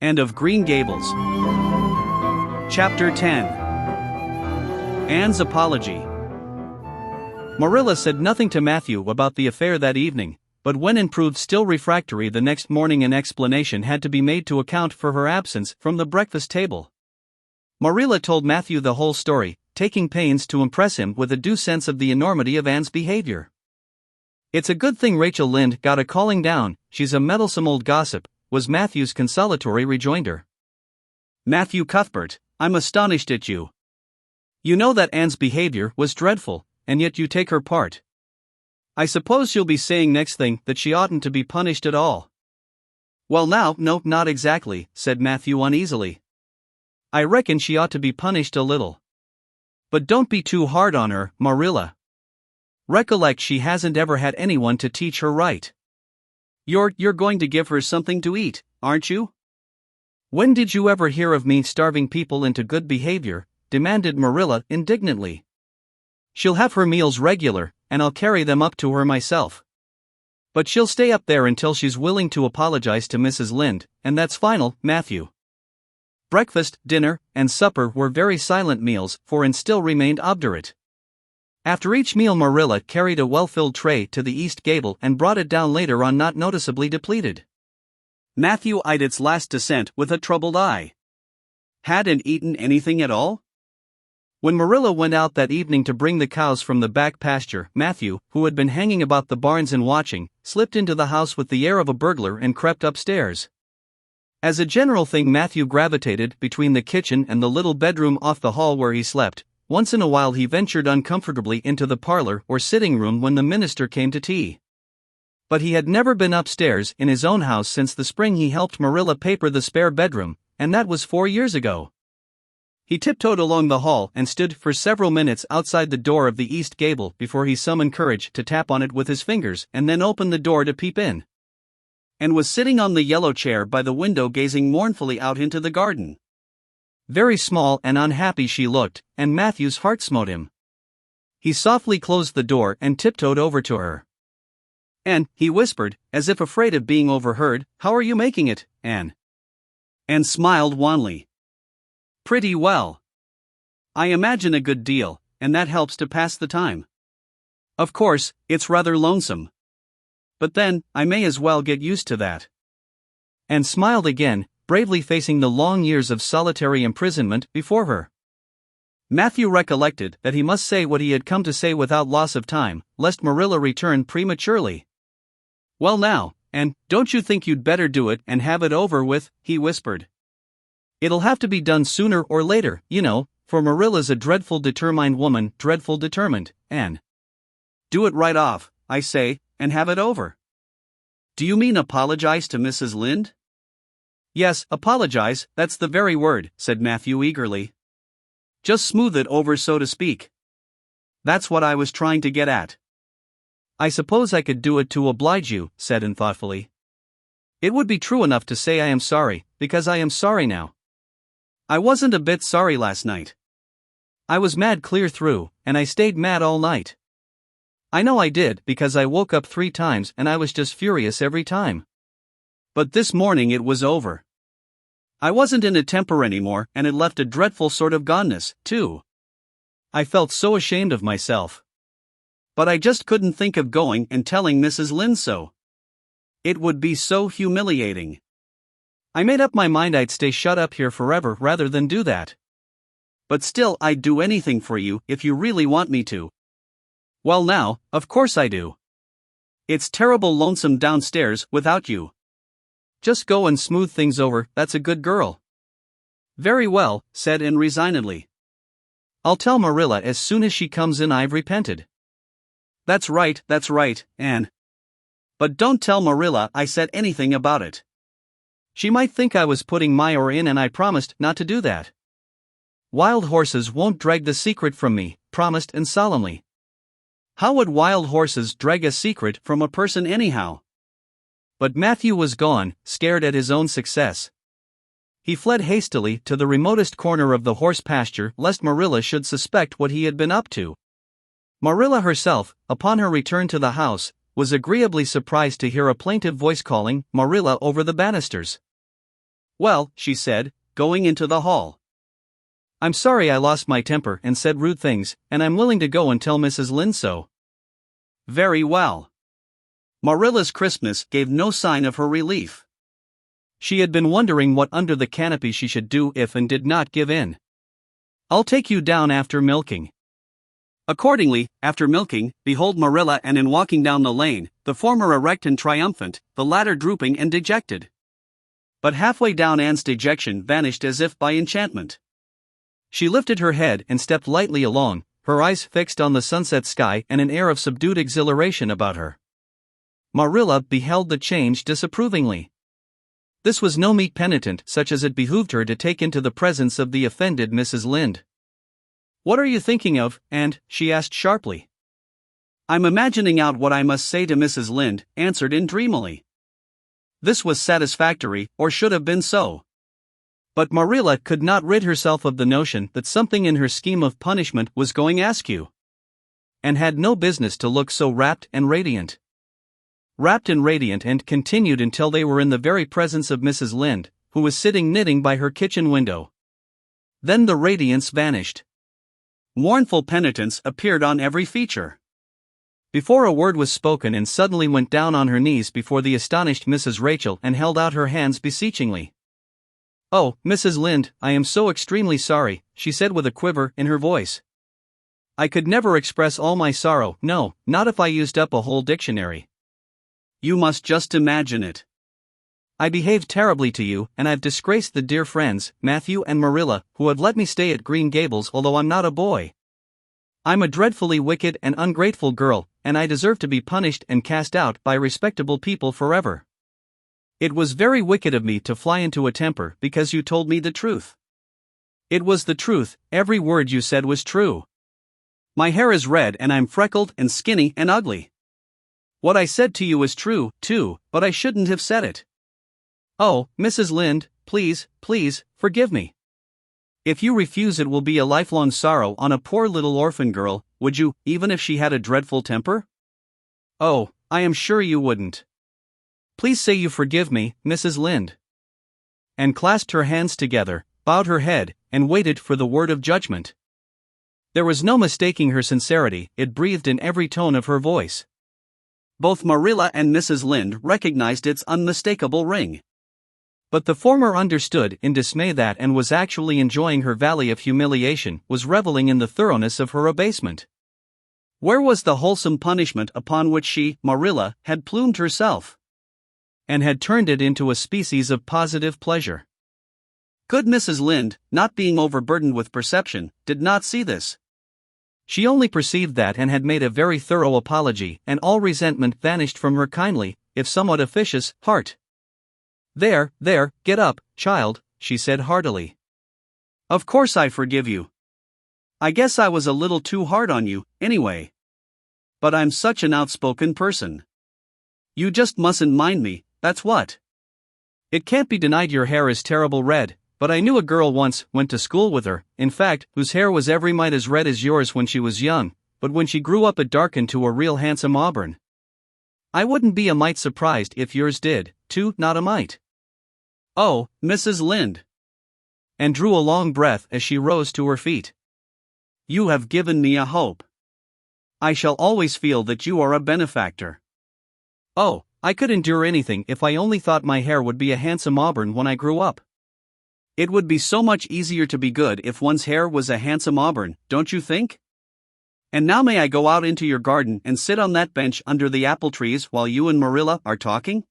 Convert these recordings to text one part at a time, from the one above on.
and of Green Gables. Chapter 10. Anne's Apology. Marilla said nothing to Matthew about the affair that evening, but when it proved still refractory the next morning an explanation had to be made to account for her absence from the breakfast table. Marilla told Matthew the whole story, taking pains to impress him with a due sense of the enormity of Anne's behavior. "It's a good thing Rachel Lynde got a calling down, she's a meddlesome old gossip," was Matthew's consolatory rejoinder. "Matthew Cuthbert, I'm astonished at you. You know that Anne's behavior was dreadful, and yet you take her part. I suppose you'll be saying next thing that she oughtn't to be punished at all." "Well now, no, not exactly," said Matthew uneasily. "I reckon she ought to be punished a little. But don't be too hard on her, Marilla. Recollect she hasn't ever had anyone to teach her right. You're going to give her something to eat, aren't you?" "When did you ever hear of me starving people into good behavior?" demanded Marilla indignantly. "She'll have her meals regular, and I'll carry them up to her myself. But she'll stay up there until she's willing to apologize to Mrs. Lynde, and that's final, Matthew." Breakfast, dinner, and supper were very silent meals, for Anne still remained obdurate. After each meal Marilla carried a well-filled tray to the east gable and brought it down later on not noticeably depleted. Matthew eyed its last descent with a troubled eye. Hadn't eaten anything at all? When Marilla went out that evening to bring the cows from the back pasture, Matthew, who had been hanging about the barns and watching, slipped into the house with the air of a burglar and crept upstairs. As a general thing Matthew gravitated between the kitchen and the little bedroom off the hall where he slept. Once in a while he ventured uncomfortably into the parlor or sitting room when the minister came to tea. But he had never been upstairs in his own house since the spring he helped Marilla paper the spare bedroom, and that was 4 years ago. He tiptoed along the hall and stood for several minutes outside the door of the east gable before he summoned courage to tap on it with his fingers and then opened the door to peep in. And was sitting on the yellow chair by the window gazing mournfully out into the garden. Very small and unhappy she looked, and Matthew's heart smote him. He softly closed the door and tiptoed over to her. "Anne," he whispered, as if afraid of being overheard, "how are you making it, Anne?" Anne smiled wanly. "Pretty well. I imagine a good deal, and that helps to pass the time. Of course, it's rather lonesome. But then, I may as well get used to that." And smiled again, bravely facing the long years of solitary imprisonment before her. Matthew recollected that he must say what he had come to say without loss of time, lest Marilla return prematurely. "Well now, Anne, don't you think you'd better do it and have it over with?" he whispered. "It'll have to be done sooner or later, you know, for Marilla's a dreadful determined woman, dreadful determined, Anne. Do it right off, I say, and have it over." "Do you mean apologize to Mrs. Lynde?" "Yes, apologize, that's the very word," said Matthew eagerly. "Just smooth it over so to speak. That's what I was trying to get at." "I suppose I could do it to oblige you," said Anne thoughtfully. "It would be true enough to say I am sorry, because I am sorry now. I wasn't a bit sorry last night. I was mad clear through, and I stayed mad all night. I know I did because I woke up 3 times and I was just furious every time. But this morning it was over. I wasn't in a temper anymore and it left a dreadful sort of goneness, too. I felt so ashamed of myself. But I just couldn't think of going and telling Mrs. Lynde so. It would be so humiliating. I made up my mind I'd stay shut up here forever rather than do that. But still I'd do anything for you if you really want me to." "Well now, of course I do. It's terrible lonesome downstairs without you. Just go and smooth things over, that's a good girl." "Very well," said Anne resignedly. "I'll tell Marilla as soon as she comes in I've repented." That's right, Anne. But don't tell Marilla I said anything about it. She might think I was putting my oar in and I promised not to do that." "Wild horses won't drag the secret from me," promised Anne solemnly. How would wild horses drag a secret from a person anyhow? But Matthew was gone, scared at his own success. He fled hastily to the remotest corner of the horse pasture lest Marilla should suspect what he had been up to. Marilla herself, upon her return to the house, was agreeably surprised to hear a plaintive voice calling Marilla over the banisters. Well, she said, going into the hall. I'm sorry I lost my temper and said rude things, and I'm willing to go and tell Mrs. Lynde so. Very well. Marilla's crispness gave no sign of her relief. She had been wondering what under the canopy she should do if and did not give in. I'll take you down after milking. Accordingly, after milking, behold Marilla and in walking down the lane, the former erect and triumphant, the latter drooping and dejected. But halfway down Anne's dejection vanished as if by enchantment. She lifted her head and stepped lightly along, her eyes fixed on the sunset sky and an air of subdued exhilaration about her. Marilla beheld the change disapprovingly. This was no meek penitent such as it behooved her to take into the presence of the offended Mrs. Lynde. What are you thinking of, Anne? She asked sharply. I'm imagining out what I must say to Mrs. Lynde, answered Anne dreamily. This was satisfactory, or should have been so. But Marilla could not rid herself of the notion that something in her scheme of punishment was going askew. And had no business to look so rapt and radiant. Rapt and radiant, and continued until they were in the very presence of Mrs. Lynde, who was sitting knitting by her kitchen window. Then the radiance vanished. Mournful penitence appeared on every feature. Before a word was spoken, Anne suddenly went down on her knees before the astonished Mrs. Rachel and held out her hands beseechingly. Oh, Mrs. Lynde, I am so extremely sorry, she said with a quiver in her voice. I could never express all my sorrow, no, not if I used up a whole dictionary. You must just imagine it. I behaved terribly to you, and I've disgraced the dear friends, Matthew and Marilla, who have let me stay at Green Gables although I'm not a boy. I'm a dreadfully wicked and ungrateful girl, and I deserve to be punished and cast out by respectable people forever. It was very wicked of me to fly into a temper because you told me the truth. It was the truth, every word you said was true. My hair is red and I'm freckled and skinny and ugly. What I said to you is true, too, but I shouldn't have said it. Oh, Mrs. Lynde, please, please, forgive me. If you refuse, it will be a lifelong sorrow on a poor little orphan girl, would you, even if she had a dreadful temper? Oh, I am sure you wouldn't. Please say you forgive me, Mrs. Lynde. And clasped her hands together, bowed her head, and waited for the word of judgment. There was no mistaking her sincerity, it breathed in every tone of her voice. Both Marilla and Mrs. Lynde recognized its unmistakable ring. But the former understood in dismay that Anne was actually enjoying her valley of humiliation, was reveling in the thoroughness of her abasement. Where was the wholesome punishment upon which she, Marilla, had plumed herself? And had turned it into a species of positive pleasure. Good Mrs. Lynde, not being overburdened with perception, did not see this. She only perceived that Anne had made a very thorough apology, and all resentment vanished from her kindly, if somewhat officious, heart. There, get up, child, she said heartily. Of course I forgive you. I guess I was a little too hard on you, anyway. But I'm such an outspoken person. You just mustn't mind me, that's what. It can't be denied your hair is terrible red, but I knew a girl once, went to school with her, in fact, whose hair was every mite as red as yours when she was young, but when she grew up it darkened to a real handsome auburn. I wouldn't be a mite surprised if yours did, too, not a mite. Oh, Mrs. Lynde. And drew a long breath as she rose to her feet. You have given me a hope. I shall always feel that you are a benefactor. Oh, I could endure anything if I only thought my hair would be a handsome auburn when I grew up. It would be so much easier to be good if one's hair was a handsome auburn, don't you think? And now may I go out into your garden and sit on that bench under the apple trees while you and Marilla are talking?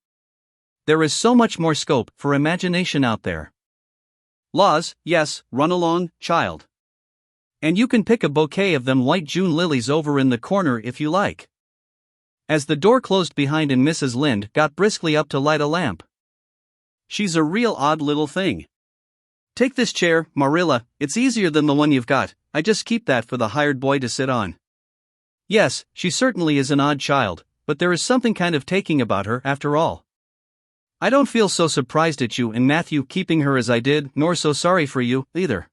There is so much more scope for imagination out there. Laws, yes, run along, child. And you can pick a bouquet of them white June lilies over in the corner if you like. As the door closed behind and Mrs. Lynde got briskly up to light a lamp. She's a real odd little thing. Take this chair, Marilla, it's easier than the one you've got, I just keep that for the hired boy to sit on. Yes, she certainly is an odd child, but there is something kind of taking about her after all. I don't feel so surprised at you and Matthew keeping her as I did, nor so sorry for you, either.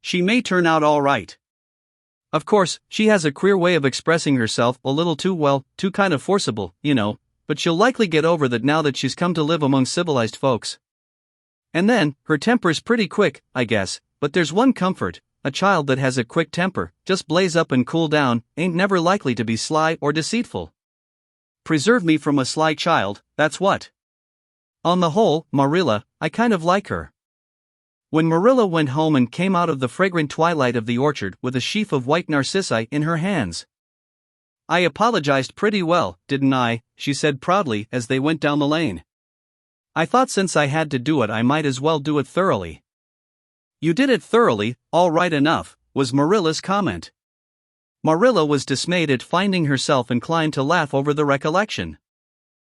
She may turn out all right. Of course, she has a queer way of expressing herself, a little too kind of forcible, you know, but she'll likely get over that now that she's come to live among civilized folks. And then, her temper's pretty quick, I guess, but there's one comfort: a child that has a quick temper, just blaze up and cool down, ain't never likely to be sly or deceitful. Preserve me from a sly child, that's what. On the whole, Marilla, I kind of like her. When Marilla went home and came out of the fragrant twilight of the orchard with a sheaf of white narcissi in her hands. I apologized pretty well, didn't I? She said proudly as they went down the lane. I thought since I had to do it I might as well do it thoroughly. You did it thoroughly, all right enough, was Marilla's comment. Marilla was dismayed at finding herself inclined to laugh over the recollection.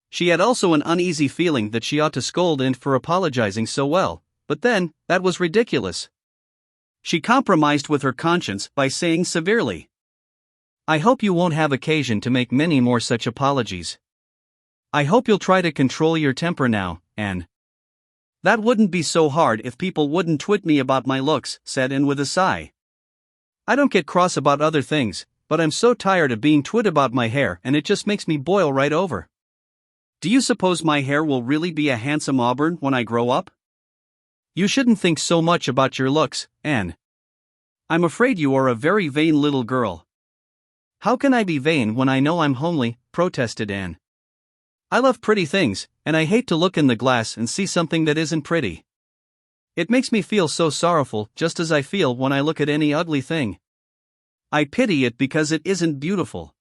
She had also an uneasy feeling that she ought to scold Anne for apologizing so well, but then, that was ridiculous. She compromised with her conscience by saying severely, I hope you won't have occasion to make many more such apologies. I hope you'll try to control your temper now, Anne. That wouldn't be so hard if people wouldn't twit me about my looks, said Anne with a sigh. I don't get cross about other things, but I'm so tired of being twit about my hair and it just makes me boil right over. Do you suppose my hair will really be a handsome auburn when I grow up? You shouldn't think so much about your looks, Anne. I'm afraid you are a very vain little girl. How can I be vain when I know I'm homely? Protested Anne. I love pretty things, and I hate to look in the glass and see something that isn't pretty. It makes me feel so sorrowful, just as I feel when I look at any ugly thing. I pity it because it isn't beautiful.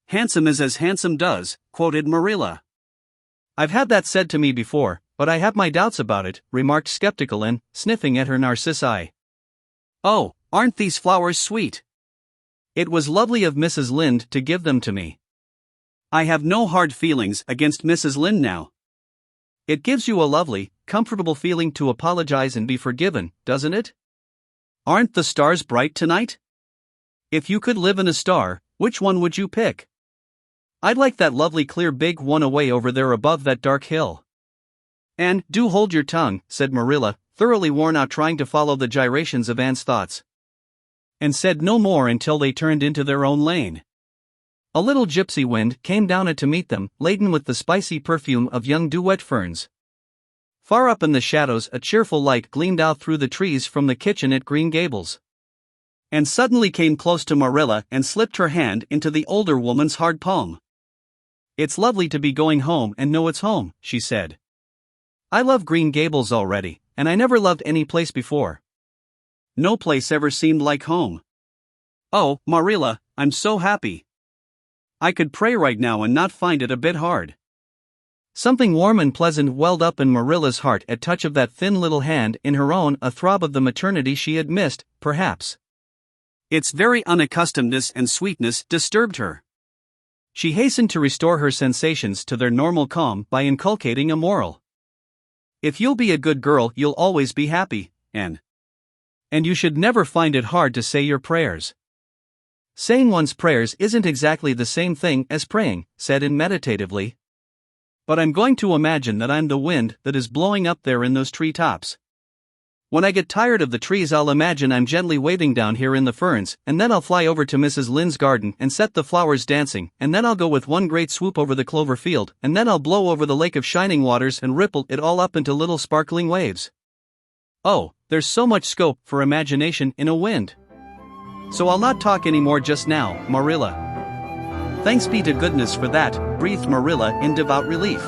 Handsome is as handsome does, quoted Marilla. I've had that said to me before, but I have my doubts about it, remarked skeptical Anne, sniffing at her narcissi. Oh, aren't these flowers sweet? It was lovely of Mrs. Lynde to give them to me. I have no hard feelings against Mrs. Lynde now. It gives you a lovely, comfortable feeling to apologize and be forgiven, doesn't it? Aren't the stars bright tonight? If you could live in a star, which one would you pick? I'd like that lovely clear big one away over there above that dark hill. Anne, do hold your tongue, said Marilla, thoroughly worn out trying to follow the gyrations of Anne's thoughts. And said no more until they turned into their own lane. A little gypsy wind came down it to meet them, laden with the spicy perfume of young duet ferns. Far up in the shadows a cheerful light gleamed out through the trees from the kitchen at Green Gables. And suddenly came close to Marilla and slipped her hand into the older woman's hard palm. It's lovely to be going home and know it's home, she said. I love Green Gables already, and I never loved any place before. No place ever seemed like home. Oh, Marilla, I'm so happy. I could pray right now and not find it a bit hard. Something warm and pleasant welled up in Marilla's heart at touch of that thin little hand in her own, a throb of the maternity she had missed, perhaps. Its very unaccustomedness and sweetness disturbed her. She hastened to restore her sensations to their normal calm by inculcating a moral. If you'll be a good girl, you'll always be happy, Anne. And you should never find it hard to say your prayers. Saying one's prayers isn't exactly the same thing as praying, said Anne meditatively. But I'm going to imagine that I'm the wind that is blowing up there in those treetops. When I get tired of the trees I'll imagine I'm gently waving down here in the ferns, and then I'll fly over to Mrs. Lynde's garden and set the flowers dancing, and then I'll go with one great swoop over the clover field, and then I'll blow over the lake of shining waters and ripple it all up into little sparkling waves. Oh, there's so much scope for imagination in a wind. So I'll not talk anymore just now, Marilla. Thanks be to goodness for that, breathed Marilla in devout relief.